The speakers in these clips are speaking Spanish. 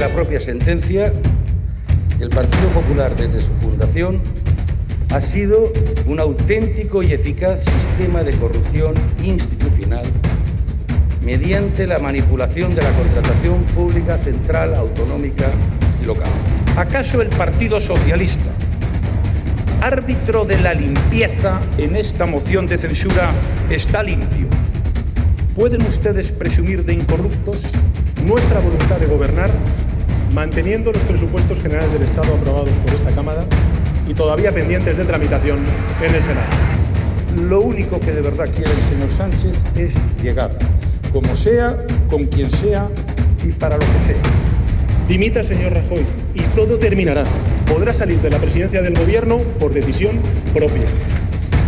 la propia sentencia, el Partido Popular desde su fundación ha sido un auténtico y eficaz sistema de corrupción institucional mediante la manipulación de la contratación pública central, autonómica y local. ¿Acaso el Partido Socialista, árbitro de la limpieza en esta moción de censura, está limpio? ¿Pueden ustedes presumir de incorruptos? Nuestra voluntad de gobernar, manteniendo los presupuestos generales del Estado aprobados por esta Cámara y todavía pendientes de tramitación en el Senado. Lo único que de verdad quiere el señor Sánchez es llegar, como sea, con quien sea y para lo que sea. Dimita, señor Rajoy, y todo terminará. Podrá salir de la presidencia del Gobierno por decisión propia.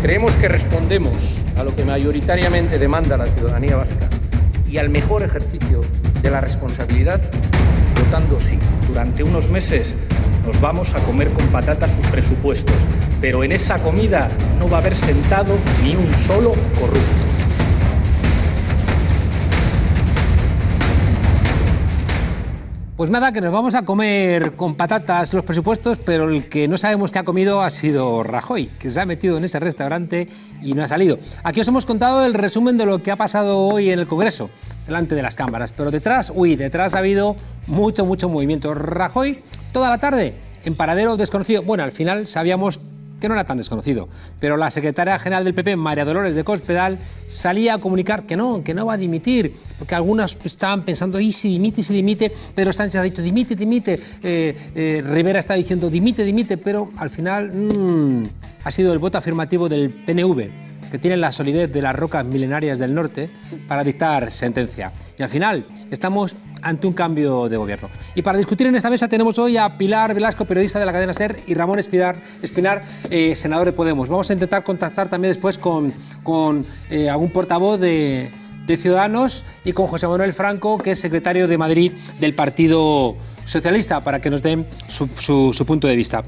Creemos que respondemos a lo que mayoritariamente demanda la ciudadanía vasca y al mejor ejercicio de la responsabilidad votando sí. Durante unos meses nos vamos a comer con patatas sus presupuestos, pero en esa comida no va a haber sentado ni un solo corrupto. Pues nada, que nos vamos a comer con patatas los presupuestos, pero el que no sabemos qué ha comido ha sido Rajoy, que se ha metido en ese restaurante y no ha salido. Aquí os hemos contado el resumen de lo que ha pasado hoy en el Congreso, delante de las cámaras, pero detrás ha habido mucho movimiento. Rajoy, toda la tarde, en paradero desconocido. Bueno, al final sabíamos que no era tan desconocido, pero la secretaria general del PP, María Dolores de Cospedal, salía a comunicar que no va a dimitir, porque algunos estaban pensando, ¿y si dimite? Pedro Sánchez ha dicho, dimite, Rivera está diciendo, dimite, pero al final ha sido el voto afirmativo del PNV, que tiene la solidez de las rocas milenarias del norte para dictar sentencia. Y al final estamos ante un cambio de gobierno. Y para discutir en esta mesa tenemos hoy a Pilar Velasco, periodista de la cadena SER, y Ramón Espinar, senador de Podemos. Vamos a intentar contactar también después con algún portavoz de Ciudadanos y con José Manuel Franco, que es secretario de Madrid del Partido Socialista, para que nos den su punto de vista.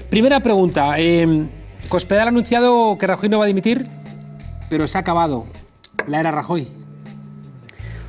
Primera pregunta. Cospedal ha anunciado que Rajoy no va a dimitir, pero se ha acabado la era Rajoy.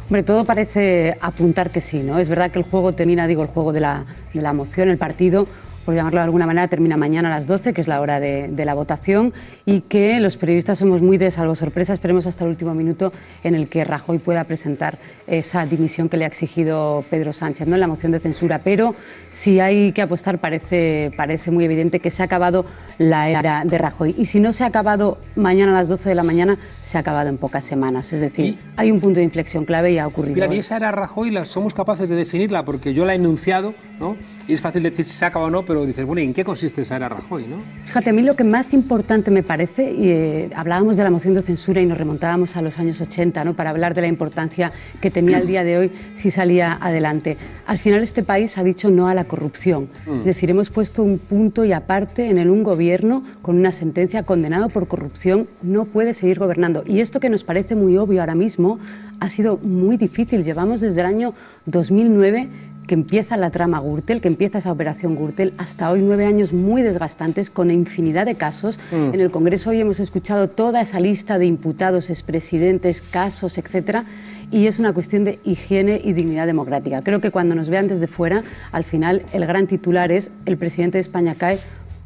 Hombre, todo parece apuntar que sí, ¿no? Es verdad que el juego termina, el juego de la moción, el partido, por llamarlo de alguna manera, termina mañana a las 12, que es la hora de la votación, y que los periodistas somos muy de salvo sorpresa, esperemos hasta el último minuto en el que Rajoy pueda presentar esa dimisión que le ha exigido Pedro Sánchez, ¿no?, en la moción de censura. Pero si hay que apostar, parece muy evidente que se ha acabado la era de Rajoy. Y si no se ha acabado mañana a las 12 de la mañana, se ha acabado en pocas semanas. Es decir, hay un punto de inflexión clave y ha ocurrido. Mira, y esa era Rajoy, somos capaces de definirla, porque yo la he enunciado, ¿no? Y es fácil decir si se ha acabado o no, pero dices, bueno, ¿y en qué consiste esa era Rajoy, no? Fíjate, a mí lo que más importante me parece, y hablábamos de la moción de censura y nos remontábamos a los años 80, ¿no?, para hablar de la importancia que tenía el día de hoy si salía adelante. Al final este país ha dicho no a la corrupción. Es decir, hemos puesto un punto y aparte en un gobierno con una sentencia, condenado por corrupción, no puede seguir gobernando. Y esto que nos parece muy obvio ahora mismo ha sido muy difícil. Llevamos desde el año 2009 que empieza la trama Gürtel, que empieza esa operación Gürtel, hasta hoy 9 años muy desgastantes, con infinidad de casos. En el Congreso hoy hemos escuchado toda esa lista de imputados, expresidentes, casos, etcétera, y es una cuestión de higiene y dignidad democrática. Creo que cuando nos vean desde fuera, al final el gran titular es: el presidente de España cae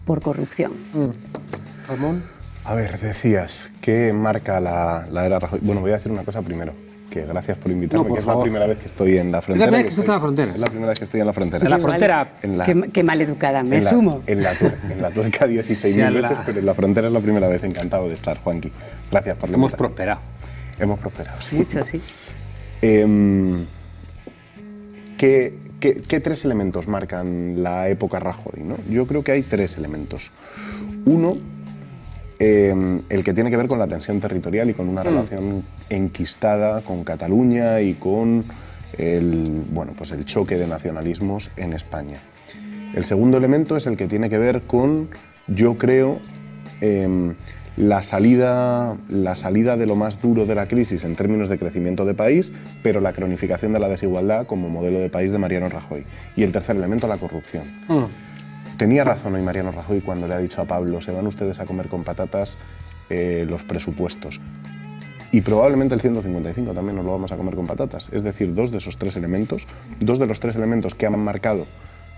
por corrupción. Ramón. A ver, decías, ¿qué marca la era Rajoy? Bueno, voy a decir una cosa primero. Que gracias por invitarme, No, por que es favor. la primera vez que estoy en la frontera. ¿Es la primera vez que estás en la frontera? Es la primera vez que estoy en la frontera. En la frontera. Qué maleducada, me sumo. En la tuerca 16.000 veces, pero en la frontera es la primera vez. Encantado de estar, Juanqui. Gracias por la Hemos invitación. prosperado. Hemos prosperado, sí. Mucho, sí. ¿Qué tres elementos marcan la época Rajoy, ¿no? Yo creo que hay tres elementos. Uno, el que tiene que ver con la tensión territorial y con una relación enquistada con Cataluña y con el choque de nacionalismos en España. El segundo elemento es el que tiene que ver con, yo creo, la salida de lo más duro de la crisis en términos de crecimiento de país, pero la cronificación de la desigualdad como modelo de país de Mariano Rajoy. Y el tercer elemento, la corrupción. Tenía razón hoy Mariano Rajoy cuando le ha dicho a Pablo: se van ustedes a comer con patatas los presupuestos. Y probablemente el 155 también nos lo vamos a comer con patatas. Es decir, dos de los tres elementos que han marcado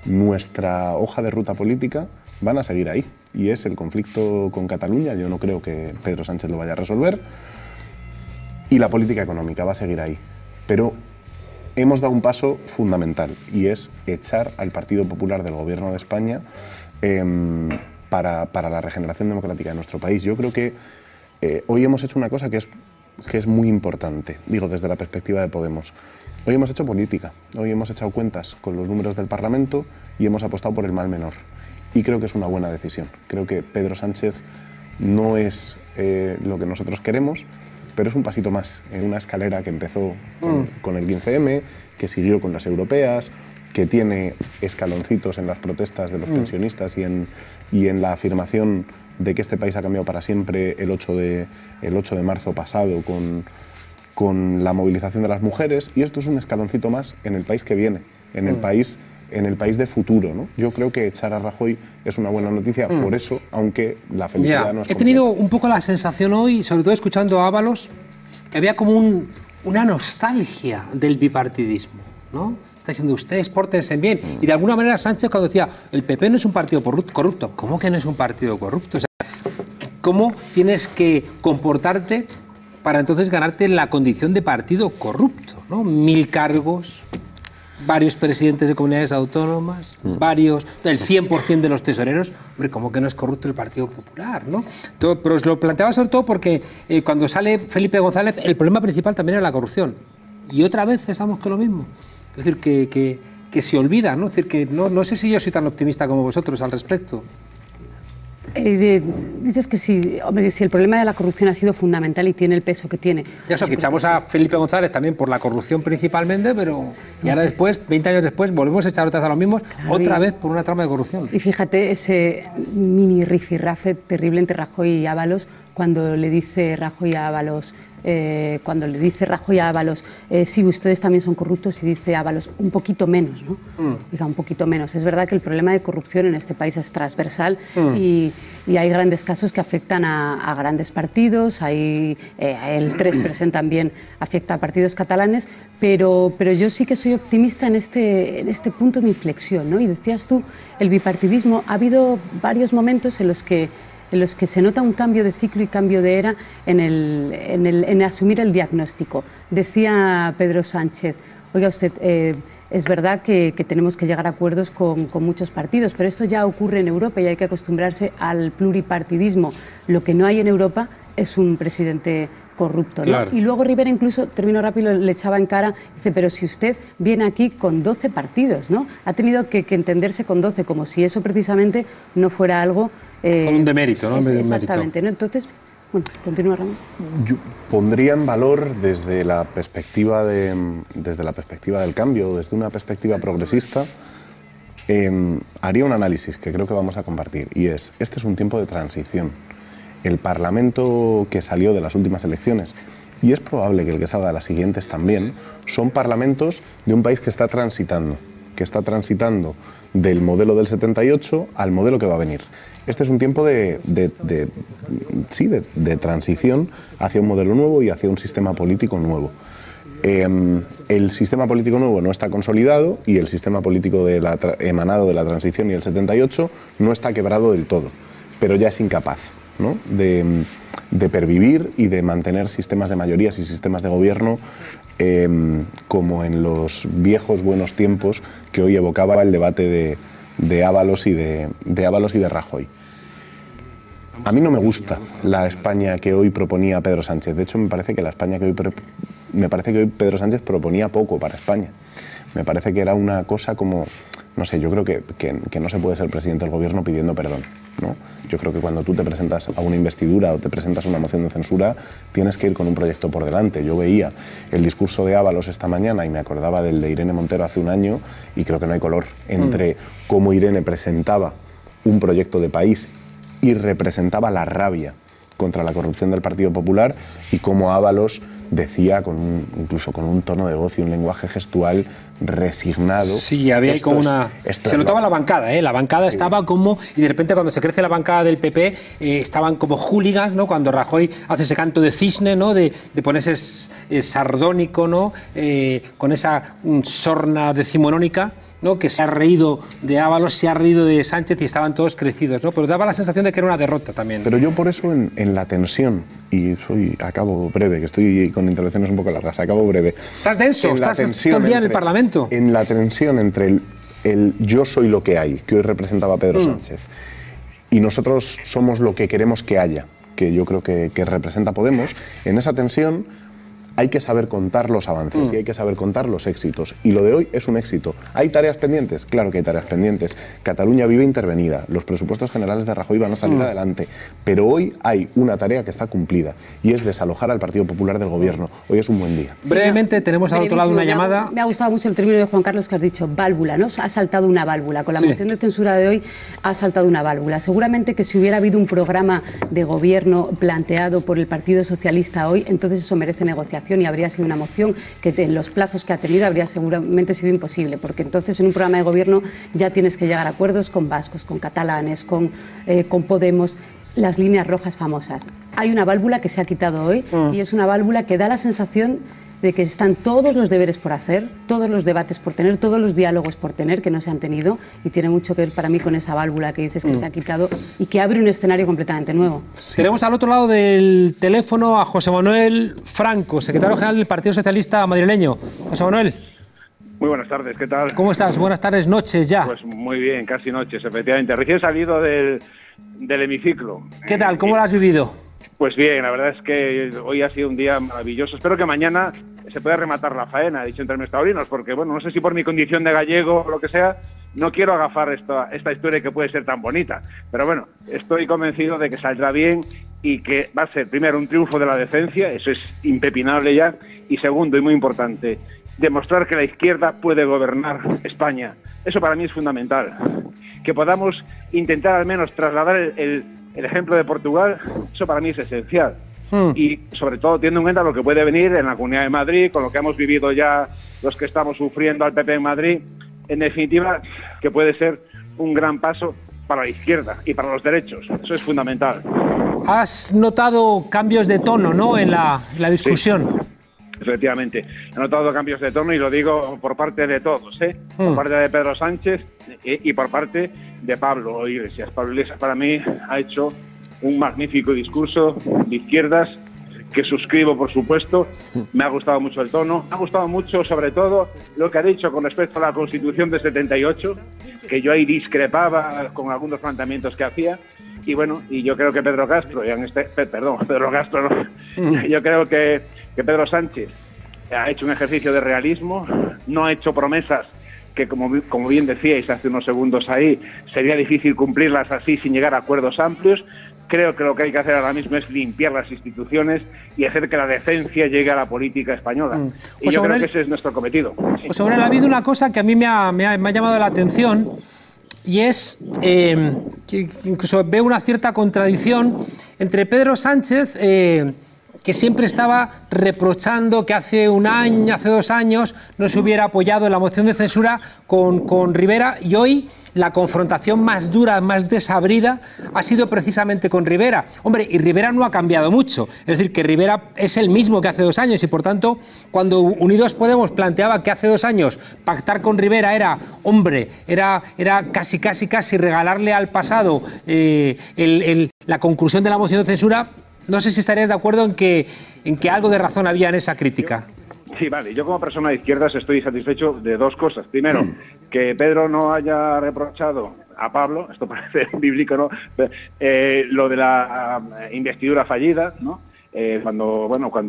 nuestra hoja de ruta política van a seguir ahí. Y es el conflicto con Cataluña, yo no creo que Pedro Sánchez lo vaya a resolver, y la política económica va a seguir ahí. Pero hemos dado un paso fundamental, y es echar al Partido Popular del Gobierno de España para la regeneración democrática de nuestro país. Yo creo que hoy hemos hecho una cosa que es muy importante, digo desde la perspectiva de Podemos. Hoy hemos hecho política, hoy hemos echado cuentas con los números del Parlamento y hemos apostado por el mal menor. Y creo que es una buena decisión. Creo que Pedro Sánchez no es lo que nosotros queremos, pero es un pasito más en una escalera que empezó con el 15M, que siguió con las europeas, que tiene escaloncitos en las protestas de los pensionistas y en la afirmación de que este país ha cambiado para siempre el 8 de marzo pasado con la movilización de las mujeres, y esto es un escaloncito más en el país que viene, en el país de futuro, ¿no? Yo creo que echar a Rajoy es una buena noticia, por eso, aunque la felicidad no es completa. He tenido un poco la sensación hoy, sobre todo escuchando a Ábalos, que había como una nostalgia del bipartidismo, ¿no? Está diciendo, ustedes pórtense bien. Y de alguna manera Sánchez cuando decía, el PP no es un partido corrupto. ¿Cómo que no es un partido corrupto? O sea, ¿cómo tienes que comportarte para entonces ganarte la condición de partido corrupto, ¿no? 1000 cargos, varios presidentes de comunidades autónomas, varios, el 100% de los tesoreros. Hombre, ¿cómo que no es corrupto el Partido Popular, ¿no? Pero os lo planteaba sobre todo porque cuando sale Felipe González, el problema principal también era la corrupción. Y otra vez estamos con lo mismo. Es decir, que se olvida, ¿no? Es decir, que no sé si yo soy tan optimista como vosotros al respecto. Dices que sí, hombre, si el problema de la corrupción ha sido fundamental y tiene el peso que tiene. Ya eso, que echamos a Felipe González también por la corrupción principalmente, pero y ahora después, 20 años después, volvemos a echar otra vez a los mismos, claro, otra vez por una trama de corrupción. Y fíjate ese mini rifirrafe terrible entre Rajoy y Ábalos, cuando le dice Rajoy a Ábalos, sí, ustedes también son corruptos, y dice Ábalos, un poquito menos, ¿no? Diga, un poquito menos. Es verdad que el problema de corrupción en este país es transversal y hay grandes casos que afectan a grandes partidos, el 3% también afecta a partidos catalanes, pero yo sí que soy optimista en este punto de inflexión, ¿no? Y decías tú, el bipartidismo, ha habido varios momentos en los que se nota un cambio de ciclo y cambio de era en asumir el diagnóstico. Decía Pedro Sánchez, oiga usted, es verdad que tenemos que llegar a acuerdos con muchos partidos, pero esto ya ocurre en Europa y hay que acostumbrarse al pluripartidismo. Lo que no hay en Europa es un presidente corrupto, ¿no? Claro. Y luego Rivera incluso, termino rápido, le echaba en cara, dice, pero si usted viene aquí con 12 partidos, ¿no? Ha tenido que entenderse con 12, como si eso precisamente no fuera algo... con un demérito, ¿no? Exactamente, ¿no? Entonces, bueno, continúa, Ramón. Yo pondría en valor desde la perspectiva del cambio, desde una perspectiva progresista, haría un análisis que creo que vamos a compartir, y este es un tiempo de transición. El Parlamento que salió de las últimas elecciones, y es probable que el que salga de las siguientes también, son parlamentos de un país que está transitando del modelo del 78 al modelo que va a venir. Este es un tiempo de transición hacia un modelo nuevo y hacia un sistema político nuevo. El sistema político nuevo no está consolidado y el sistema político emanado de la transición y el 78 no está quebrado del todo, pero ya es incapaz, ¿no? de pervivir y de mantener sistemas de mayorías y sistemas de gobierno como en los viejos buenos tiempos que hoy evocaba el debate de Ábalos y de Rajoy. A mí no me gusta la España que hoy proponía Pedro Sánchez. De hecho, me parece que hoy Pedro Sánchez proponía poco para España. Me parece que era una cosa como, no sé, yo creo que no se puede ser presidente del gobierno pidiendo perdón, ¿no? Yo creo que cuando tú te presentas a una investidura o te presentas a una moción de censura, tienes que ir con un proyecto por delante. Yo veía el discurso de Ábalos esta mañana y me acordaba del de Irene Montero hace un año, y creo que no hay color entre cómo Irene presentaba un proyecto de país y representaba la rabia contra la corrupción del Partido Popular, y cómo Ábalos decía incluso con un tono de voz y un lenguaje gestual resignado. Sí, había ahí como una... Se notaba la bancada, ¿eh? La bancada estaba como... Y de repente cuando se crece la bancada del PP, estaban como hooligans, ¿no? Cuando Rajoy hace ese canto de cisne, ¿no? De ponerse sardónico, ¿no? Con esa sorna decimonónica, ¿no? Que se ha reído de Ábalos, se ha reído de Sánchez y estaban todos crecidos, ¿no? Pero daba la sensación de que era una derrota también. Pero yo por eso en la tensión, y acabo breve, que estoy con intervenciones un poco largas, acabo breve. ¿Estás denso? ¿Estás todo el día en el Parlamento? En la tensión entre el yo soy lo que hay, que hoy representaba Pedro Sánchez, y nosotros somos lo que queremos que haya, que yo creo que representa Podemos, en esa tensión hay que saber contar los avances y hay que saber contar los éxitos. Y lo de hoy es un éxito. ¿Hay tareas pendientes? Claro que hay tareas pendientes. Cataluña vive intervenida. Los presupuestos generales de Rajoy van a salir adelante. Pero hoy hay una tarea que está cumplida y es desalojar al Partido Popular del Gobierno. Hoy es un buen día. Sí, brevemente, tenemos al otro lado una llamada. Me ha gustado mucho el término de Juan Carlos que has dicho, válvula, ¿no? Ha saltado una válvula. Con la moción de censura de hoy ha saltado una válvula. Seguramente que si hubiera habido un programa de gobierno planteado por el Partido Socialista hoy, entonces eso merece negociación y habría sido una moción que en los plazos que ha tenido habría seguramente sido imposible, porque entonces en un programa de gobierno ya tienes que llegar a acuerdos con vascos, con catalanes, con Podemos, las líneas rojas famosas. Hay una válvula que se ha quitado hoy y es una válvula que da la sensación de que están todos los deberes por hacer, todos los debates por tener, todos los diálogos por tener que no se han tenido, y tiene mucho que ver para mí con esa válvula que dices que se ha quitado y que abre un escenario completamente nuevo. Sí. Tenemos al otro lado del teléfono a José Manuel Franco, secretario general del Partido Socialista madrileño. José Manuel. Muy buenas tardes, ¿qué tal? ¿Cómo estás? Buenas tardes, noches ya. Pues muy bien, casi noches, efectivamente. Recién salido del hemiciclo. ¿Qué tal? ¿Cómo lo has vivido? Pues bien, la verdad es que hoy ha sido un día maravilloso. Espero que mañana se pueda rematar la faena, dicho en términos taurinos, porque bueno, no sé si por mi condición de gallego o lo que sea, no quiero agafar esta historia que puede ser tan bonita. Pero bueno, estoy convencido de que saldrá bien y que va a ser, primero, un triunfo de la decencia, eso es impepinable ya, y segundo, y muy importante, demostrar que la izquierda puede gobernar España. Eso para mí es fundamental. Que podamos intentar al menos trasladar el ejemplo de Portugal, eso para mí es esencial. Y sobre todo teniendo en cuenta lo que puede venir en la Comunidad de Madrid, con lo que hemos vivido ya los que estamos sufriendo al PP en Madrid, en definitiva, que puede ser un gran paso para la izquierda y para los derechos. Eso es fundamental. ¿Has notado cambios de tono, ¿no?, en la discusión? Sí, efectivamente. He notado cambios de tono y lo digo por parte de todos, ¿eh? Por parte de Pedro Sánchez y por parte de Pablo Iglesias. Pablo Iglesias para mí ha hecho un magnífico discurso de izquierdas que suscribo, por supuesto. Me ha gustado mucho el tono, me ha gustado mucho sobre todo lo que ha dicho con respecto a la Constitución de 78, que yo ahí discrepaba con algunos planteamientos que hacía. Y bueno, y yo creo que Pedro Castro, yo creo que Pedro Sánchez ha hecho un ejercicio de realismo, no ha hecho promesas que, como bien decíais hace unos segundos ahí, sería difícil cumplirlas así sin llegar a acuerdos amplios. Creo que lo que hay que hacer ahora mismo es limpiar las instituciones y hacer que la decencia llegue a la política española. Y yo creo que ese es nuestro cometido. Pues Manuel, ha habido una cosa que a mí me ha llamado la atención, y es que incluso veo una cierta contradicción entre Pedro Sánchez, que siempre estaba reprochando que hace un año, hace 2 años, no se hubiera apoyado la moción de censura con Rivera, y hoy la confrontación más dura, más desabrida, ha sido precisamente con Rivera. Hombre, y Rivera no ha cambiado mucho, es decir, que Rivera es el mismo que hace 2 años, y por tanto, cuando Unidos Podemos planteaba que hace 2 años pactar con Rivera era casi regalarle al pasado la conclusión de la moción de censura, no sé si estarías de acuerdo en que algo de razón había en esa crítica. Sí, vale. Yo como persona de izquierdas estoy satisfecho de 2 cosas. Primero, que Pedro no haya reprochado a Pablo, esto parece bíblico, ¿no?, lo de la investidura fallida, ¿no?, cuando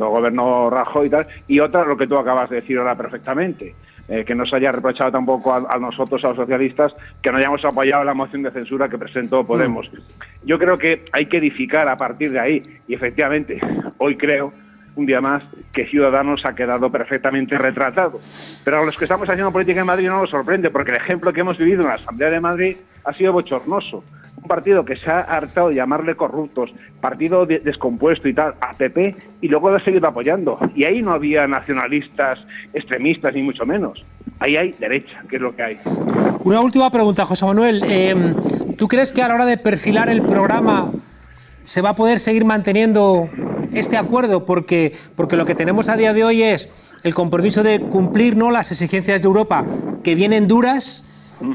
gobernó Rajoy y tal. Y otra, lo que tú acabas de decir ahora perfectamente, que no se haya reprochado tampoco a nosotros, a los socialistas, que no hayamos apoyado la moción de censura que presentó Podemos. Yo creo que hay que edificar a partir de ahí, y efectivamente, hoy creo, un día más, que Ciudadanos ha quedado perfectamente retratado. Pero a los que estamos haciendo política en Madrid no nos sorprende, porque el ejemplo que hemos vivido en la Asamblea de Madrid ha sido bochornoso. un partido que se ha hartado de llamarle corruptos, partido descompuesto y tal, a PP, y luego lo ha seguido apoyando. Y ahí no había nacionalistas, extremistas, ni mucho menos. Ahí hay derecha, que es lo que hay. Una última pregunta, José Manuel. ¿Tú crees que a la hora de perfilar el programa se va a poder seguir manteniendo este acuerdo? Porque lo que tenemos a día de hoy es el compromiso de cumplir, ¿no?, las exigencias de Europa, que vienen duras,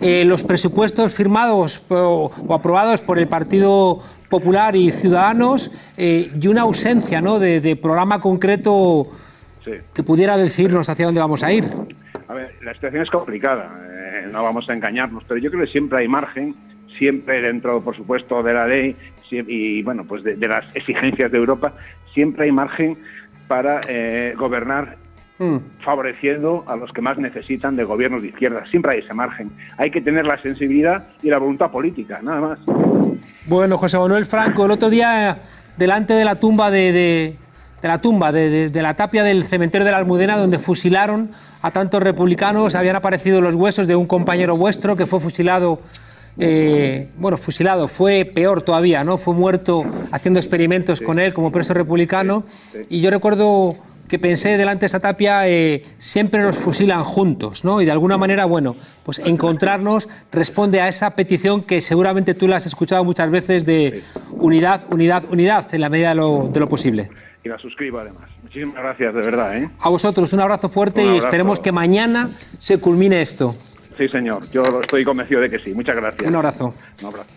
los presupuestos firmados o aprobados por el Partido Popular y Ciudadanos, y una ausencia, ¿no?, de programa concreto que pudiera decirnos hacia dónde vamos a ir. A ver, la situación es complicada, no vamos a engañarnos, pero yo creo que siempre hay margen, siempre dentro, por supuesto, de la ley y, bueno, pues de las exigencias de Europa, siempre hay margen para gobernar favoreciendo a los que más necesitan de gobiernos de izquierda. Siempre hay ese margen. Hay que tener la sensibilidad y la voluntad política, nada más. Bueno, José Manuel Franco, el otro día, delante de la tumba de la tapia del cementerio de la Almudena, donde fusilaron a tantos republicanos, habían aparecido los huesos de un compañero vuestro que fue fusilado. Fusilado, fue peor todavía, ¿no? Fue muerto haciendo experimentos con él como preso republicano. Y yo recuerdo que pensé delante de esa tapia, siempre nos fusilan juntos, ¿no? Y de alguna manera, bueno, pues encontrarnos responde a esa petición que seguramente tú la has escuchado muchas veces de unidad, unidad, unidad, en la medida de lo posible. Y la suscribo además. Muchísimas gracias, de verdad, ¿eh? A vosotros, un abrazo fuerte y esperemos que mañana se culmine esto. Sí, señor. Yo estoy convencido de que sí. Muchas gracias. Un abrazo. Un abrazo.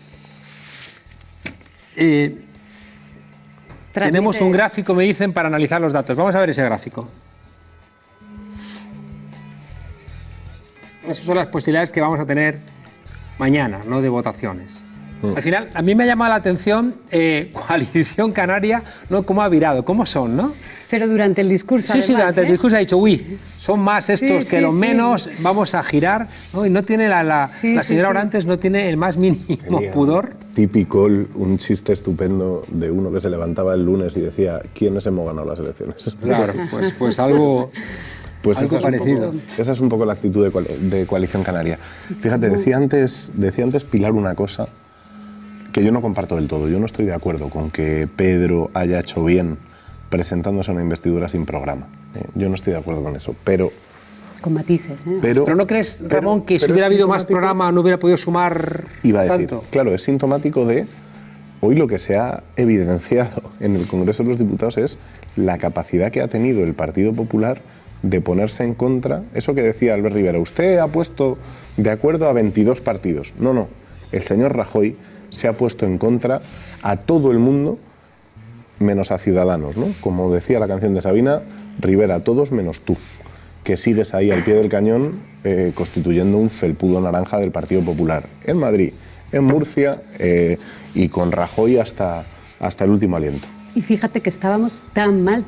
Tenemos un gráfico, me dicen, para analizar los datos. Vamos a ver ese gráfico. Esas son las posibilidades que vamos a tener mañana, ¿no?, de votaciones. Al final, a mí me ha llamado la atención Coalición Canaria, ¿no?, cómo ha virado, cómo son, ¿no? Pero durante el discurso. Sí, durante el discurso ha dicho, uy, son más estos que los menos, vamos a girar, ¿no? Y no tiene la señora Orantes no tiene el más mínimo pudor. Típico, un chiste estupendo de uno que se levantaba el lunes y decía, ¿quiénes hemos ganado las elecciones? Claro, pues algo... Pues algo parecido. Esa es un poco la actitud de Coalición Canaria. Fíjate, decía antes Pilar una cosa que yo no comparto del todo. Yo no estoy de acuerdo con que Pedro haya hecho bien presentándose a una investidura sin programa. Yo no estoy de acuerdo con eso, pero... Con matices, ¿eh? Pero ¿no crees, Ramón, que si hubiera habido más programa no hubiera podido sumar iba a decir, tanto? Claro, es sintomático de... Hoy lo que se ha evidenciado en el Congreso de los Diputados es la capacidad que ha tenido el Partido Popular de ponerse en contra. Eso que decía Albert Rivera, usted ha puesto de acuerdo a 22 partidos. No, el señor Rajoy se ha puesto en contra a todo el mundo, menos a Ciudadanos, ¿no? Como decía la canción de Sabina, Rivera, a todos menos tú, que sigues ahí al pie del cañón constituyendo un felpudo naranja del Partido Popular en Madrid, en Murcia y con Rajoy hasta el último aliento. Y fíjate que estábamos tan mal,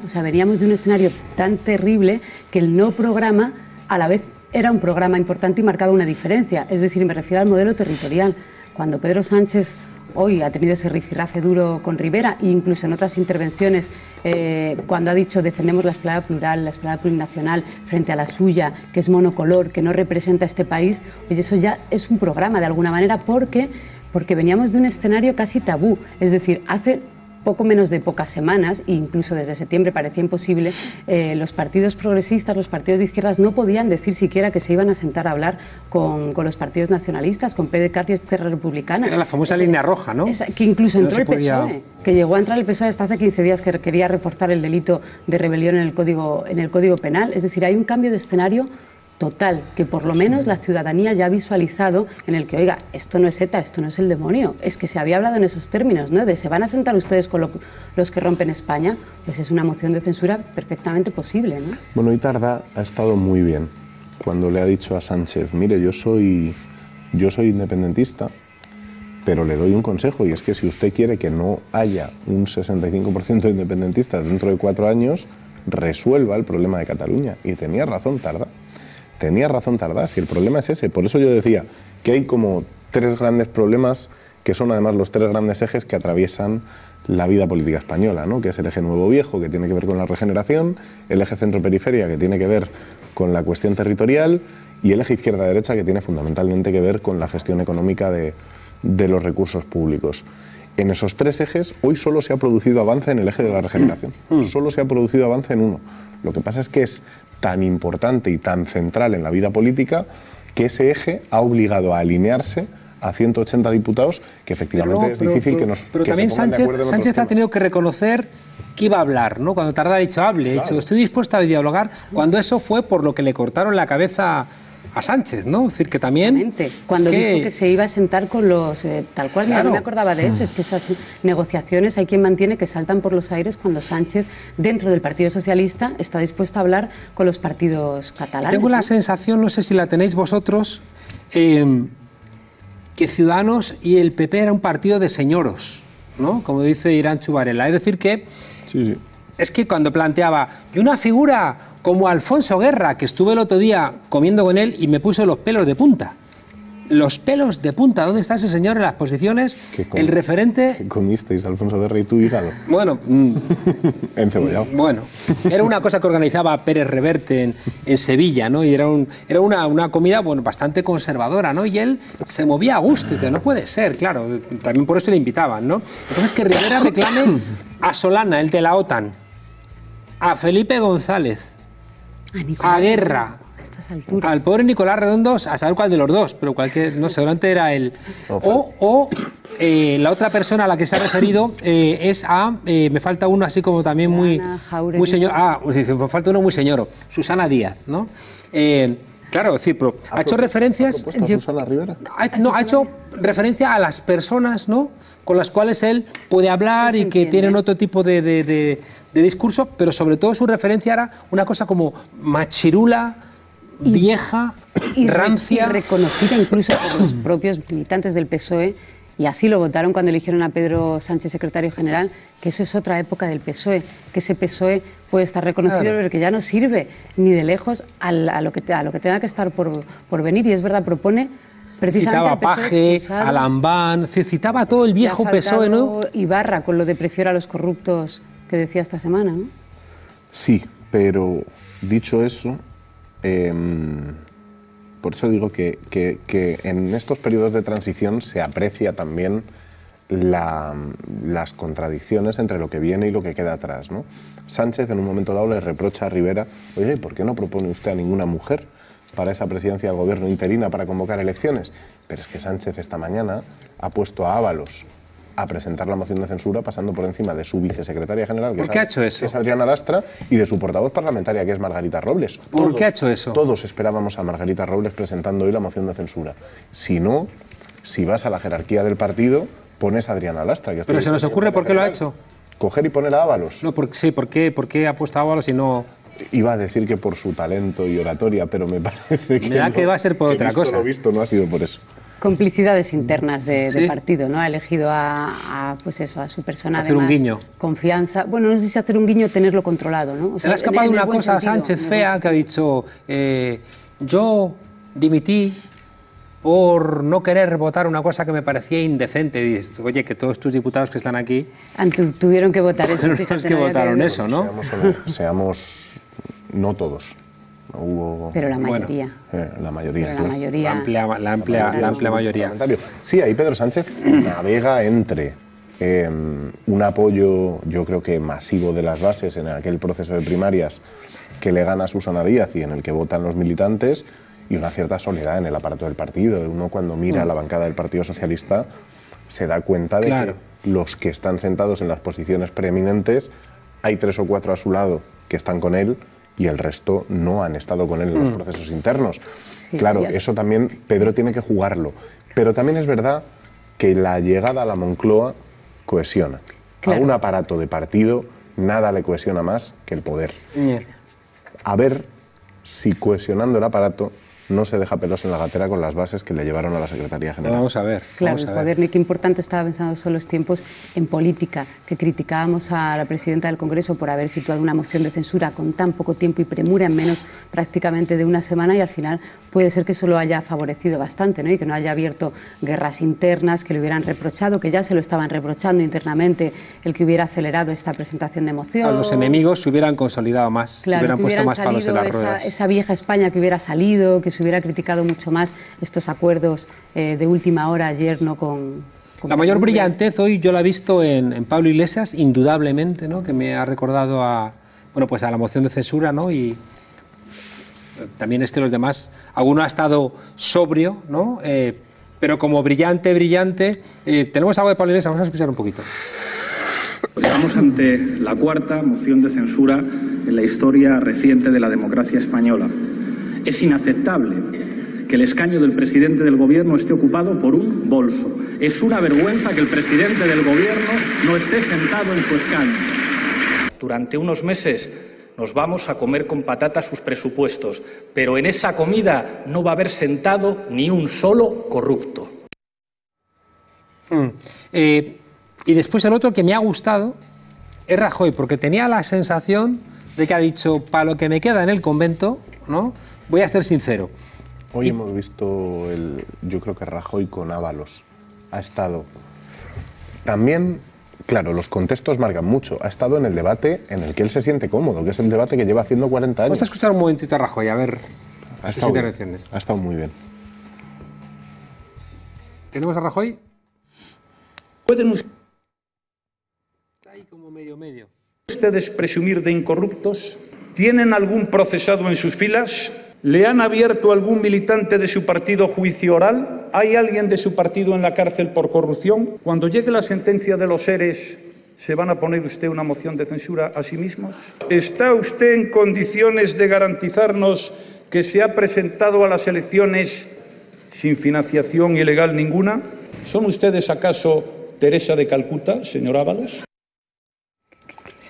o sea, veníamos de un escenario tan terrible que el no programa a la vez era un programa importante y marcaba una diferencia. Es decir, me refiero al modelo territorial. Cuando Pedro Sánchez hoy ha tenido ese rifirrafe duro con Rivera e incluso en otras intervenciones, cuando ha dicho defendemos la esplada plural, la esplada plurinacional frente a la suya, que es monocolor, que no representa a este país, oye, eso ya es un programa de alguna manera porque veníamos de un escenario casi tabú. Es decir, hace poco menos de pocas semanas, e incluso desde septiembre parecía imposible, los partidos progresistas, los partidos de izquierdas no podían decir siquiera que se iban a sentar a hablar con los partidos nacionalistas, con PDeCAT y Esquerra Republicana. Era la famosa línea roja, ¿no? Que incluso entró el PSOE, que llegó a entrar el PSOE hasta hace 15 días, que quería reforzar el delito de rebelión en el Código Penal. Es decir, hay un cambio de escenario total, que por lo menos la ciudadanía ya ha visualizado, en el que, oiga, esto no es ETA, esto no es el demonio, es que se había hablado en esos términos, ¿no? De se van a sentar ustedes con los que rompen España, pues es una moción de censura perfectamente posible, ¿no? Bueno, y Tardá ha estado muy bien cuando le ha dicho a Sánchez, mire, yo soy independentista, pero le doy un consejo, y es que si usted quiere que no haya un 65% de independentistas dentro de 4 años, resuelva el problema de Cataluña. Y tenía razón Tardá. Si el problema es ese. Por eso yo decía que hay como 3 grandes problemas que son además los 3 grandes ejes que atraviesan la vida política española, ¿no? Que es el eje nuevo-viejo, que tiene que ver con la regeneración, el eje centro-periferia, que tiene que ver con la cuestión territorial, y el eje izquierda-derecha, que tiene fundamentalmente que ver con la gestión económica de de los recursos públicos. En esos 3 ejes, hoy solo se ha producido avance en el eje de la regeneración. Solo se ha producido avance en uno. Lo que pasa es que es tan importante y tan central en la vida política que ese eje ha obligado a alinearse a 180 diputados, que efectivamente es difícil que nos Pero también Sánchez ha tenido que reconocer que iba a hablar, ¿no? Cuando Tardá ha dicho, hable, claro. Estoy dispuesto a dialogar, cuando eso fue por lo que le cortaron la cabeza a Sánchez, ¿no? Es decir, que también... Cuando dijo que se iba a sentar con los... tal cual, claro. No me acordaba de eso, es que esas negociaciones hay quien mantiene que saltan por los aires cuando Sánchez, dentro del Partido Socialista, está dispuesto a hablar con los partidos catalanes. Tengo la sensación, no sé si la tenéis vosotros, que Ciudadanos y el PP era un partido de señoros, ¿no? Como dice Iranchu Varela. Es decir que... Sí. Es que cuando planteaba, y una figura como Alfonso Guerra, que estuve el otro día comiendo con él y me puso los pelos de punta. Los pelos de punta, ¿dónde está ese señor en las posiciones? El referente... ¿Qué comisteis, Alfonso Guerra y tú, hígado? Bueno... encebollado. Bueno, era una cosa que organizaba Pérez Reverte en Sevilla, ¿no? Y era una comida, bueno, bastante conservadora, ¿no? Y él se movía a gusto, y decía, no puede ser, claro, también por eso le invitaban, ¿no? Entonces que Rivera reclame a Solana, el de la OTAN, a Felipe González, a Guerra, al pobre Nicolás Redondo, a saber cuál de los dos, pero cualquier, no sé, seguramente era él. La otra persona a la que se ha referido es a, me falta uno así como también muy señor, me falta uno muy señoro, Susana Díaz, ¿no? Claro, es decir, pero ha hecho referencias... ¿Ha Susana Rivera? Ha hecho referencia a las personas, ¿no?, con las cuales él puede hablar y que tienen otro tipo de discurso, pero sobre todo su referencia era una cosa como machirula, vieja, rancia... Y reconocida incluso por los propios militantes del PSOE, y así lo votaron cuando eligieron a Pedro Sánchez secretario general, que eso es otra época del PSOE, que ese PSOE puede estar reconocido, pero que ya no sirve ni de lejos a lo que tenga que estar por venir, y es verdad, propone... Citaba a Paje, a Lambán, citaba a todo el viejo PSOE, ¿no? Ibarra, con lo de prefiero a los corruptos que decía esta semana, ¿no? Sí, pero dicho eso, por eso digo que en estos periodos de transición se aprecia también las contradicciones entre lo que viene y lo que queda atrás, ¿no? Sánchez en un momento dado le reprocha a Rivera, oye, ¿por qué no propone usted a ninguna mujer para esa presidencia del gobierno interina para convocar elecciones? Pero es que Sánchez esta mañana ha puesto a Ábalos a presentar la moción de censura pasando por encima de su vicesecretaria general, que es Adriana Lastra, y de su portavoz parlamentaria, que es Margarita Robles. ¿Por qué ha hecho eso? Todos esperábamos a Margarita Robles presentando hoy la moción de censura. Si no, si vas a la jerarquía del partido, pones a Adriana Lastra. Pero se nos ocurre por qué lo ha hecho. Coger y poner a Ábalos. No, ¿por qué ha puesto a Ábalos y no...? Iba a decir que por su talento y oratoria, pero me parece que... Me da que va a ser por otra cosa. Lo visto no ha sido por eso. Complicidades internas de partido, ¿no? Ha elegido pues eso, a su persona hacer un guiño. Confianza. Bueno, no sé si hacer un guiño o tenerlo controlado, ¿no? O se le ha escapado una cosa a Sánchez fea que ha dicho, yo dimití por no querer votar una cosa que me parecía indecente. Y dices, oye, que todos tus diputados que están aquí... tuvieron que votar eso. Fíjate, que votaron eso, ¿no? Seamos no todos. Hubo, pero la mayoría. La mayoría. Pero la mayoría. La amplia mayoría. Sí, ahí Pedro Sánchez navega entre un apoyo, yo creo que masivo de las bases en aquel proceso de primarias que le gana a Susana Díaz y en el que votan los militantes, y una cierta soledad en el aparato del partido. Uno cuando mira la bancada del Partido Socialista se da cuenta de que los que están sentados en las posiciones preeminentes, hay 3 o 4 a su lado que están con él y el resto no han estado con él en los procesos internos. Sí, claro, eso también Pedro tiene que jugarlo. Pero también es verdad que la llegada a la Moncloa cohesiona. A un aparato de partido nada le cohesiona más que el poder. A ver si cohesionando el aparato no se deja pelos en la gatera con las bases que le llevaron a la Secretaría General. Vamos a ver. Claro, el poder, ni qué importante estaba pensando son los tiempos en política, que criticábamos a la presidenta del Congreso por haber situado una moción de censura con tan poco tiempo y premura, en menos prácticamente de una semana, y al final puede ser que eso lo haya favorecido bastante, ¿no? Y que no haya abierto guerras internas, que le hubieran reprochado, que ya se lo estaban reprochando internamente, el que hubiera acelerado esta presentación de moción. A los enemigos se hubieran consolidado más, claro, hubieran que puesto más palos en las ruedas. Esa vieja España que hubiera salido, que se hubiera criticado mucho más estos acuerdos de última hora ayer, ¿no? Con la mayor brillantez hoy yo la he visto en Pablo Iglesias, indudablemente, ¿no? Que me ha recordado a, bueno, pues a la moción de censura, ¿no? Y también es que los demás, alguno ha estado sobrio, ¿no? Pero como brillante, tenemos algo de Pablo Iglesias, vamos a escuchar un poquito. Pues estamos ante la cuarta moción de censura en la historia reciente de la democracia española. Es inaceptable que el escaño del presidente del Gobierno esté ocupado por un bolso. Es una vergüenza que el presidente del Gobierno no esté sentado en su escaño. Durante unos meses nos vamos a comer con patatas sus presupuestos, pero en esa comida no va a haber sentado ni un solo corrupto. Y después el otro que me ha gustado es Rajoy, porque tenía la sensación de que ha dicho, para lo que me queda en el convento, ¿no? Voy a ser sincero. Hoy hemos visto, yo creo que Rajoy con Ábalos ha estado también, claro, los contextos marcan mucho, ha estado en el debate en el que él se siente cómodo, que es el debate que lleva haciendo 40 años. Vamos a escuchar un momentito a Rajoy, a ver sus intervenciones. Ha estado muy bien. ¿Tenemos a Rajoy? ¿Pueden Ahí como medio. ustedes presumir de incorruptos? ¿Tienen algún procesado en sus filas? ¿Le han abierto a algún militante de su partido juicio oral? ¿Hay alguien de su partido en la cárcel por corrupción? Cuando llegue la sentencia de los seres, ¿se van a poner usted una moción de censura a sí mismos? ¿Está usted en condiciones de garantizarnos que se ha presentado a las elecciones sin financiación ilegal ninguna? ¿Son ustedes acaso Teresa de Calcuta, señor Ábalos?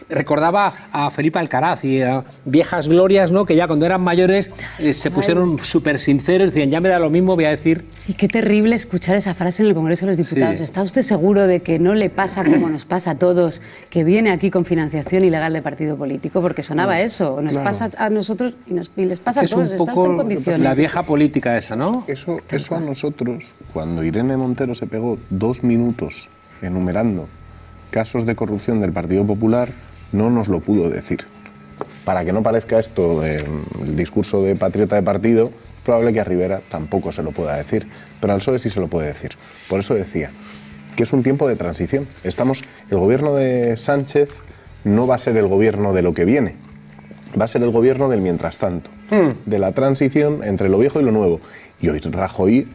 Recordaba a Felipe Alcaraz y a viejas glorias, ¿no? Que ya cuando eran mayores se pusieron súper sinceros, decían, ya me da lo mismo, voy a decir... Y qué terrible escuchar esa frase en el Congreso de los Diputados. Sí. ¿Está usted seguro de que no le pasa como nos pasa a todos, que viene aquí con financiación ilegal de partido político? Porque sonaba eso, nos pasa a nosotros y les pasa a todos. Es un poco en condiciones. La vieja política esa, ¿no? Eso a nosotros, cuando Irene Montero se pegó 2 minutos enumerando casos de corrupción del Partido Popular, no nos lo pudo decir. Para que no parezca esto el discurso de patriota de partido, es probable que a Rivera tampoco se lo pueda decir, pero al PSOE sí se lo puede decir. Por eso decía que es un tiempo de transición. El gobierno de Sánchez no va a ser el gobierno de lo que viene, va a ser el gobierno del mientras tanto, de la transición entre lo viejo y lo nuevo. Y hoy Rajoy,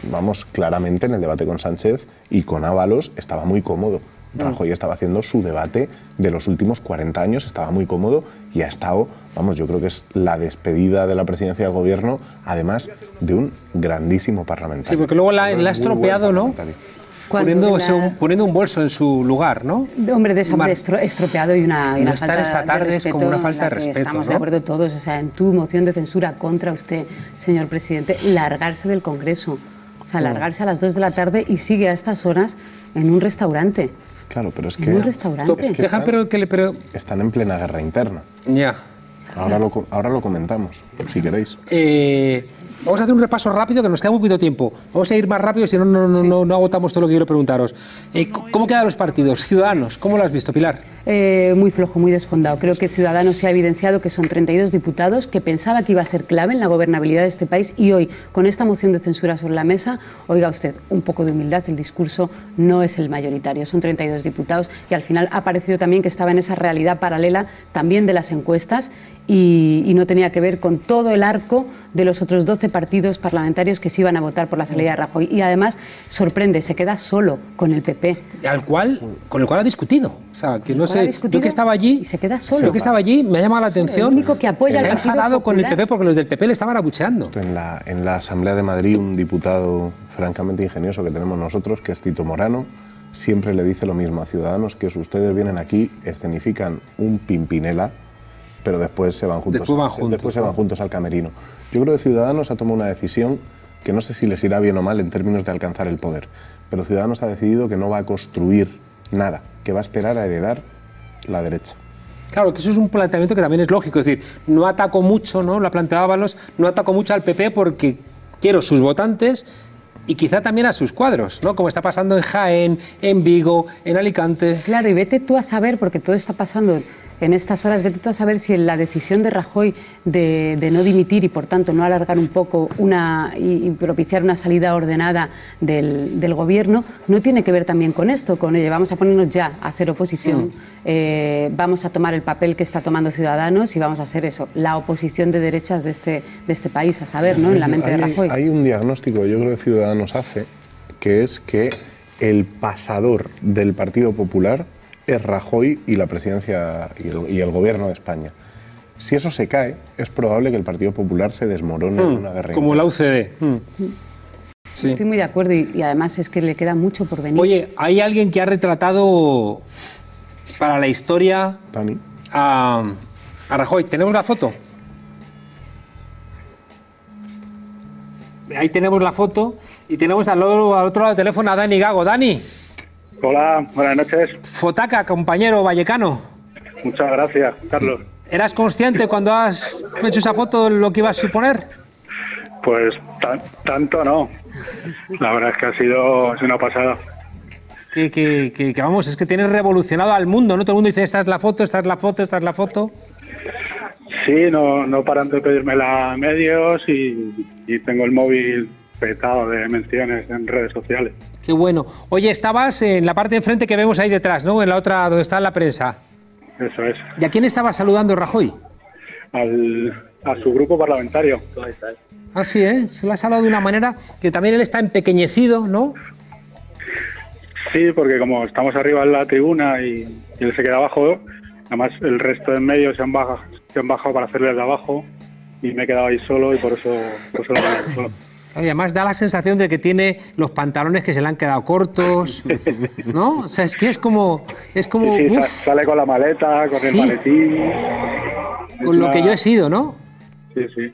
vamos, claramente en el debate con Sánchez y con Ábalos estaba muy cómodo. Rajoy estaba haciendo su debate de los últimos 40 años, estaba muy cómodo y ha estado, vamos, yo creo que es la despedida de la presidencia del gobierno, además de un grandísimo parlamentario. Sí, porque luego la ha estropeado, ¿no? Poniendo un bolso en su lugar, ¿no? Hombre, estropeado y una no falta estar esta tarde de respeto, es como una falta de respeto, estamos ¿no? de acuerdo todos, o sea, en tu moción de censura contra usted, señor presidente, largarse del Congreso, o sea, largarse a las 2 de la tarde y sigue a estas horas en un restaurante. Claro, pero es que... un restaurante. Es que están en plena guerra interna. Ya. Ahora lo comentamos, si queréis. Vamos a hacer un repaso rápido, que nos queda muy poquito tiempo. Vamos a ir más rápido, si no agotamos todo lo que quiero preguntaros. ¿Cómo quedan los partidos? Ciudadanos, ¿cómo lo has visto, Pilar? Muy flojo, muy desfondado. Creo que Ciudadanos se ha evidenciado que son 32 diputados, que pensaba que iba a ser clave en la gobernabilidad de este país y hoy, con esta moción de censura sobre la mesa, oiga usted, un poco de humildad, el discurso no es el mayoritario, son 32 diputados y al final ha parecido también que estaba en esa realidad paralela también de las encuestas y no tenía que ver con todo el arco de los otros 12 partidos parlamentarios que se iban a votar por la salida de Rajoy. Y además, sorprende, se queda solo con el PP. Con el cual ha discutido. O sea, que no sé, yo que estaba allí... Y se queda solo. Yo que estaba allí, me ha llamado la atención. El único que apoya se ha enfadado con el PP porque los del PP le estaban abucheando. En la Asamblea de Madrid, un diputado francamente ingenioso que tenemos nosotros, que es Tito Morano, siempre le dice lo mismo a Ciudadanos, que si ustedes vienen aquí, escenifican un Pimpinela, pero después se van juntos, después se van juntos al camerino. Yo creo que Ciudadanos ha tomado una decisión que no sé si les irá bien o mal en términos de alcanzar el poder, pero Ciudadanos ha decidido que no va a construir nada, que va a esperar a heredar la derecha. Claro, que eso es un planteamiento que también es lógico, es decir, no ataco mucho, ¿no? Lo planteaba Ábalos, no ataco mucho al PP porque quiero sus votantes y quizá también a sus cuadros, ¿no? Como está pasando en Jaén, en Vigo, en Alicante. Claro, y vete tú a saber, porque todo está pasando en estas horas, vete tú a saber si la decisión de Rajoy de no dimitir y por tanto no alargar un poco y propiciar una salida ordenada del gobierno no tiene que ver también con esto, con oye, vamos a ponernos ya a hacer oposición, vamos a tomar el papel que está tomando Ciudadanos y vamos a hacer eso, la oposición de derechas de este país, a saber, ¿no? En la mente de Rajoy. Hay un diagnóstico que yo creo que Ciudadanos hace, que es que el pasador del Partido Popular es Rajoy y la presidencia y el gobierno de España. Si eso se cae, es probable que el Partido Popular se desmorone en una guerra. Como la UCD. Sí. Estoy muy de acuerdo y además es que le queda mucho por venir. Oye, hay alguien que ha retratado para la historia a Rajoy. ¿Tenemos la foto? Ahí tenemos la foto y tenemos al otro lado del teléfono a Dani Gago. Dani. Hola, buenas noches. Fotaca, compañero vallecano. Muchas gracias, Carlos. ¿Eras consciente cuando has hecho esa foto de lo que iba a suponer? Pues tanto no. La verdad es que ha sido una pasada. Que vamos, es que tienes revolucionado al mundo, ¿no? Todo el mundo dice, esta es la foto, esta es la foto, esta es la foto. Sí, no paran de pedírmela a medios y tengo el móvil petado de menciones en redes sociales. Qué bueno. Oye, estabas en la parte de enfrente que vemos ahí detrás, ¿no? En la otra, donde está la prensa. Eso es. ¿Y a quién estaba saludando Rajoy? A su grupo parlamentario. Ah, sí, ¿eh? Se lo ha saludado de una manera que también él está empequeñecido, ¿no? Sí, porque como estamos arriba en la tribuna y él se queda abajo, además el resto de medios se han bajado para hacerle de abajo y me he quedado ahí solo y por eso lo he solo. Y además da la sensación de que tiene los pantalones que se le han quedado cortos, ¿no? O sea, es que es como... Sí, sale con la maleta, con el maletín... Con lo que yo he sido, ¿no? Sí, sí.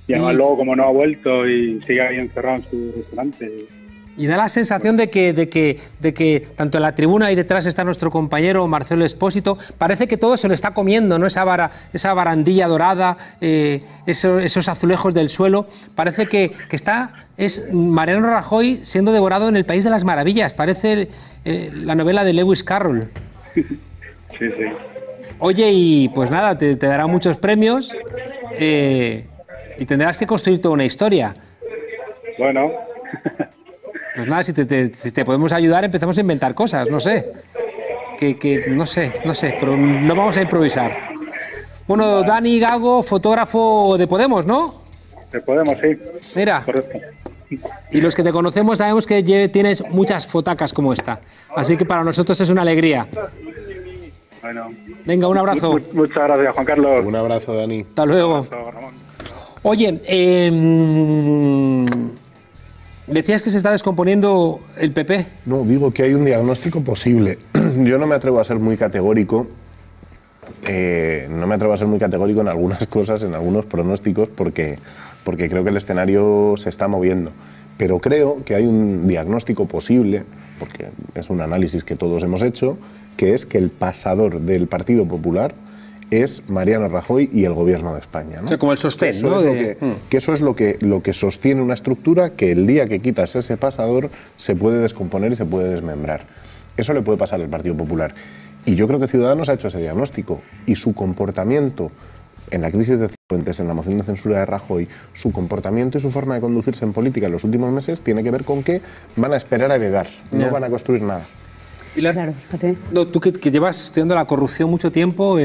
Y además luego como no ha vuelto y sigue ahí encerrado en su restaurante... Y da la sensación de que tanto en la tribuna y detrás está nuestro compañero Marcelo Espósito, parece que todo se lo está comiendo, ¿no? Esa barandilla dorada, esos azulejos del suelo, parece que es Mariano Rajoy siendo devorado en el País de las Maravillas, parece la novela de Lewis Carroll. Sí, sí. Oye, y pues nada, te dará muchos premios y tendrás que construir toda una historia. Bueno... Pues nada, si te podemos ayudar, empezamos a inventar cosas, no sé. No sé, pero no vamos a improvisar. Bueno, Dani Gago, fotógrafo de Podemos, ¿no? De Podemos, sí. Mira. Correcto. Y los que te conocemos sabemos que tienes muchas fotacas como esta. Así que para nosotros es una alegría. Bueno. Venga, un abrazo. Muchas gracias, Juan Carlos. Un abrazo, Dani. Hasta luego. Oye, decías que se está descomponiendo el PP. No, digo que hay un diagnóstico posible. Yo no me atrevo a ser muy categórico. No me atrevo a ser muy categórico en algunas cosas, en algunos pronósticos, porque creo que el escenario se está moviendo. Pero creo que hay un diagnóstico posible, porque es un análisis que todos hemos hecho, que es que el pasador del Partido Popular es Mariano Rajoy y el gobierno de España, ¿no? O sea, como el sostén, ¿no? Que eso es lo que sostiene una estructura que el día que quitas ese pasador se puede descomponer y se puede desmembrar. Eso le puede pasar al Partido Popular. Y yo creo que Ciudadanos ha hecho ese diagnóstico y su comportamiento en la crisis de Cifuentes, en la moción de censura de Rajoy, su comportamiento y su forma de conducirse en política en los últimos meses tiene que ver con que van a esperar a llegar, no van a construir nada. Pilar, claro, no, tú que llevas estudiando la corrupción mucho tiempo...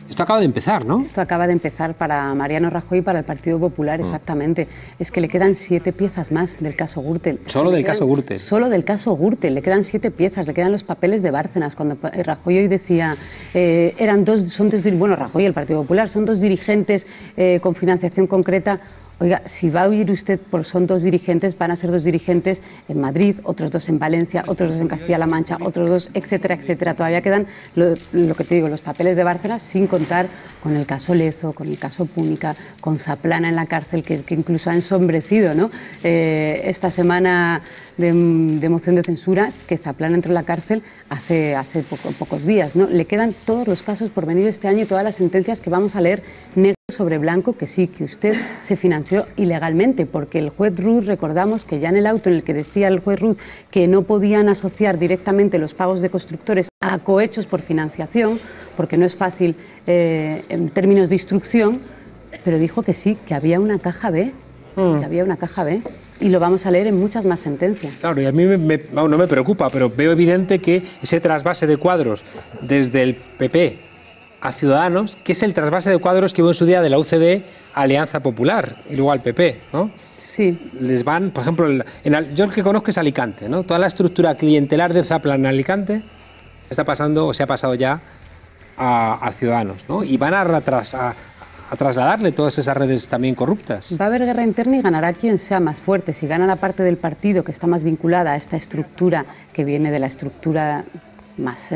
Esto acaba de empezar, ¿no? Esto acaba de empezar para Mariano Rajoy y para el Partido Popular, exactamente. Es que le quedan 7 piezas más del caso Gürtel. ¿Solo del caso Gürtel? Solo del caso Gürtel. Le quedan 7 piezas, le quedan los papeles de Bárcenas. Cuando Rajoy hoy decía, Rajoy y el Partido Popular, son 2 dirigentes con financiación concreta. Oiga, si va a oír usted por son 2 dirigentes, van a ser 2 dirigentes en Madrid, otros 2 en Valencia, otros 2 en Castilla-La Mancha, otros 2, etcétera, etcétera. Todavía quedan, lo que te digo, los papeles de Bárcenas, sin contar con el caso Lezo, con el caso Púnica, con Zaplana en la cárcel, que incluso ha ensombrecido, ¿no? Esta semana de moción de censura, que Zaplana entró en la cárcel hace pocos días, ¿no? Le quedan todos los casos por venir este año y todas las sentencias que vamos a leer negro sobre blanco, que sí, que usted se financió ilegalmente, porque el juez Ruz, recordamos que ya en el auto en el que decía el juez Ruz que no podían asociar directamente los pagos de constructores a cohechos por financiación, porque no es fácil en términos de instrucción, pero dijo que sí, que había una caja B, que había una caja B. Y lo vamos a leer en muchas más sentencias. Claro, y a mí no me preocupa, pero veo evidente que ese trasvase de cuadros desde el PP a Ciudadanos, que es el trasvase de cuadros que hubo en su día de la UCD a Alianza Popular y luego al PP, ¿no? Sí. Les van, por ejemplo, yo el que conozco es Alicante, ¿no? Toda la estructura clientelar de Zaplan en Alicante está pasando, o se ha pasado ya a Ciudadanos, ¿no? Y van a trasladarle todas esas redes también corruptas. Va a haber guerra interna y ganará quien sea más fuerte. Si gana la parte del partido que está más vinculada a esta estructura que viene de la estructura más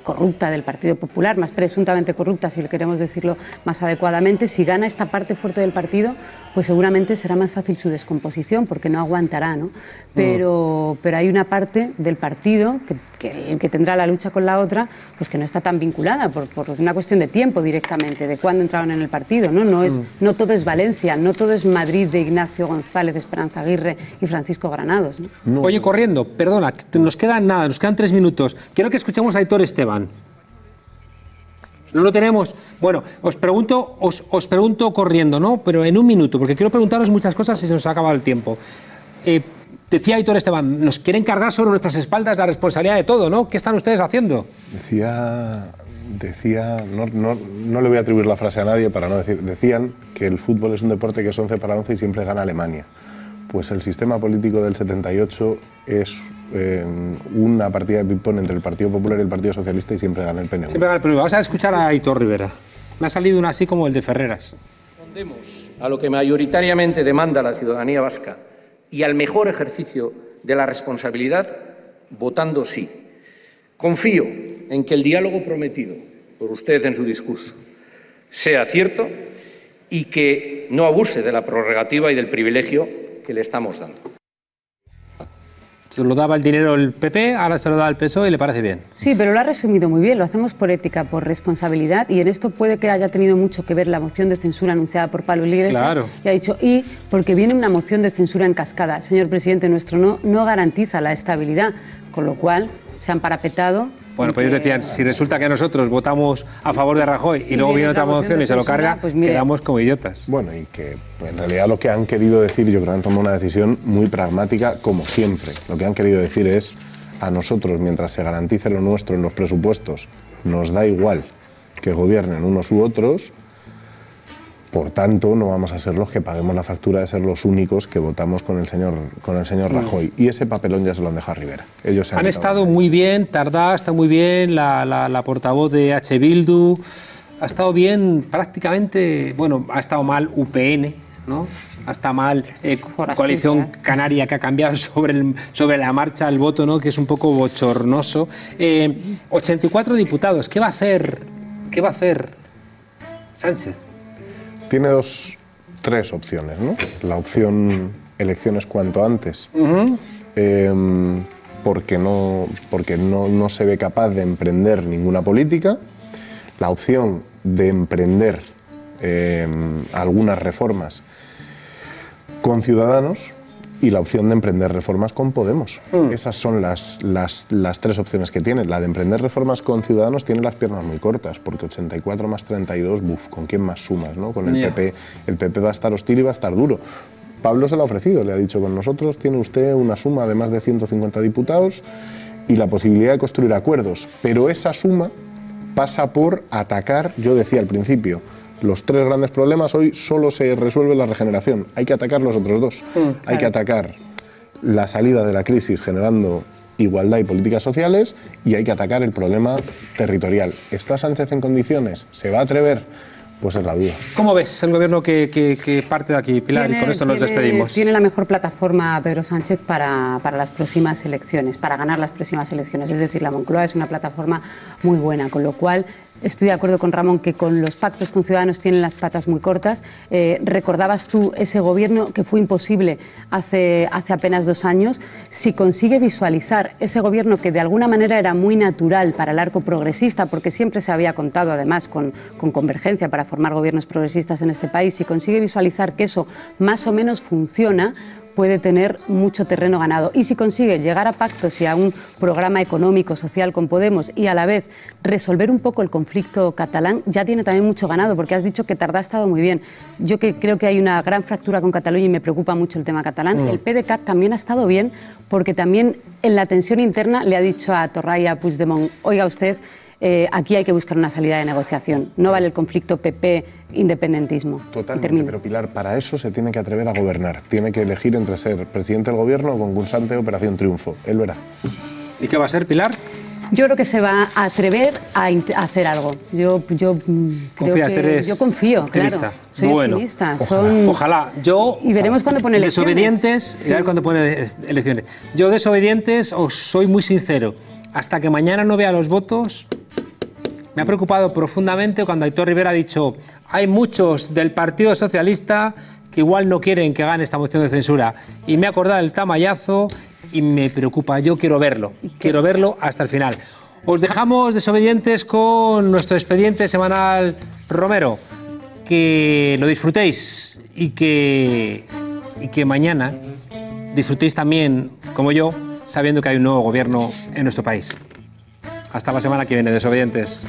corrupta del Partido Popular, más presuntamente corrupta, si lo queremos decirlo más adecuadamente, si gana esta parte fuerte del partido, pues seguramente será más fácil su descomposición, porque no aguantará, ¿no? Pero hay una parte del partido que tendrá la lucha con la otra, pues que no está tan vinculada, por una cuestión de tiempo directamente, de cuándo entraron en el partido, ¿no? No todo es Valencia, no todo es Madrid de Ignacio González, Esperanza Aguirre y Francisco Granados, ¿no? Oye, corriendo, perdona, nos quedan 3 minutos. Quiero que escuchemos a Aitor Esteban. ¿No lo tenemos? Bueno, os pregunto corriendo, ¿no? Pero en un minuto, porque quiero preguntaros muchas cosas y se nos ha acabado el tiempo. Decía Aitor Esteban, nos quieren cargar sobre nuestras espaldas la responsabilidad de todo, ¿no? ¿Qué están ustedes haciendo? Decía no le voy a atribuir la frase a nadie para no decir, decían que el fútbol es un deporte que es 11 para 11 y siempre gana Alemania. Pues el sistema político del 78 es una partida de ping-pong entre el Partido Popular y el Partido Socialista y siempre gana el PNV. Siempre gana el PNV. Vamos a escuchar a Aitor Rivera. Me ha salido uno así como el de Ferreras. Respondemos a lo que mayoritariamente demanda la ciudadanía vasca y al mejor ejercicio de la responsabilidad votando sí. Confío en que el diálogo prometido por usted en su discurso sea cierto y que no abuse de la prerrogativa y del privilegio que le estamos dando. Se lo daba el dinero el PP, ahora se lo da el PSOE y le parece bien. Sí, pero lo ha resumido muy bien. Lo hacemos por ética, por responsabilidad, y en esto puede que haya tenido mucho que ver la moción de censura anunciada por Pablo Iglesias. Claro. Y ha dicho, y porque viene una moción de censura en cascada. Señor presidente, nuestro no garantiza la estabilidad, con lo cual se han parapetado. Bueno, pues ellos decían, si resulta que nosotros votamos a favor de Rajoy y luego viene otra moción y se lo carga, pues quedamos como idiotas. Bueno, y que en realidad lo que han querido decir, yo creo que han tomado una decisión muy pragmática, como siempre. Lo que han querido decir es, a nosotros, mientras se garantice lo nuestro en los presupuestos, nos da igual que gobiernen unos u otros, por tanto, no vamos a ser los que paguemos la factura de ser los únicos que votamos con el señor Rajoy. Y ese papelón ya se lo han dejado a Rivera. Ellos han estado muy bien, Tardá está muy bien, la portavoz de H. Bildu, ha estado bien prácticamente, bueno, ha estado mal UPN, ¿no? Ha estado mal Coalición Canaria, que ha cambiado sobre la marcha el voto, ¿no? Que es un poco bochornoso. 84 diputados, ¿qué va a hacer Sánchez? Tiene tres opciones, ¿no? La opción elecciones cuanto antes, porque no se ve capaz de emprender ninguna política. La opción de emprender algunas reformas con Ciudadanos y la opción de emprender reformas con Podemos. Esas son las tres opciones que tiene. La de emprender reformas con Ciudadanos tiene las piernas muy cortas, porque 84 más 32, ¿con quién más sumas, no? Con el PP. El PP va a estar hostil y va a estar duro. Pablo se lo ha ofrecido, le ha dicho, con nosotros tiene usted una suma de más de 150 diputados y la posibilidad de construir acuerdos. Pero esa suma pasa por atacar, yo decía al principio, los tres grandes problemas. Hoy solo se resuelve la regeneración, hay que atacar los otros dos. Hay que atacar la salida de la crisis generando igualdad y políticas sociales y hay que atacar el problema territorial. ¿Está Sánchez en condiciones? ¿Se va a atrever? Pues es la duda. ¿Cómo ves el gobierno que parte de aquí, Pilar? Y con esto nos despedimos. Tiene la mejor plataforma Pedro Sánchez para las próximas elecciones, para ganar las próximas elecciones. Es decir, la Moncloa es una plataforma muy buena, con lo cual estoy de acuerdo con Ramón que con los pactos con Ciudadanos tienen las patas muy cortas. Recordabas tú ese gobierno que fue imposible hace apenas 2 años. Si consigue visualizar ese gobierno que de alguna manera era muy natural para el arco progresista, porque siempre se había contado además con Convergencia para formar gobiernos progresistas en este país, si consigue visualizar que eso más o menos funciona, puede tener mucho terreno ganado. Y si consigue llegar a pactos y a un programa económico, social con Podemos y a la vez resolver un poco el conflicto catalán, ya tiene también mucho ganado, porque has dicho que Tardá ha estado muy bien. Yo que creo que hay una gran fractura con Cataluña y me preocupa mucho el tema catalán. El PDeCAT también ha estado bien, porque también en la tensión interna le ha dicho a Torra y a Puigdemont, oiga usted, aquí hay que buscar una salida de negociación. No vale el conflicto PP-independentismo. Totalmente, pero Pilar, para eso se tiene que atrever a gobernar. Tiene que elegir entre ser presidente del gobierno o concursante de Operación Triunfo. Él verá. ¿Y qué va a ser, Pilar? Yo creo que se va a atrever a hacer algo. Yo confío, optimista. Claro. Soy optimista. Ojalá. Yo, y veremos cuándo pone elecciones. Desobedientes, y a ver cuándo pone elecciones. Yo, desobedientes, os soy muy sincero. Hasta que mañana no vea los votos, me ha preocupado profundamente cuando Aitor Rivera ha dicho: hay muchos del Partido Socialista que igual no quieren que gane esta moción de censura. Y me he acordado del tamallazo y me preocupa. Yo quiero verlo hasta el final. Os dejamos, desobedientes, con nuestro expediente semanal Romero. Que lo disfrutéis y que mañana disfrutéis también, como yo, sabiendo que hay un nuevo gobierno en nuestro país. Hasta la semana que viene, desobedientes.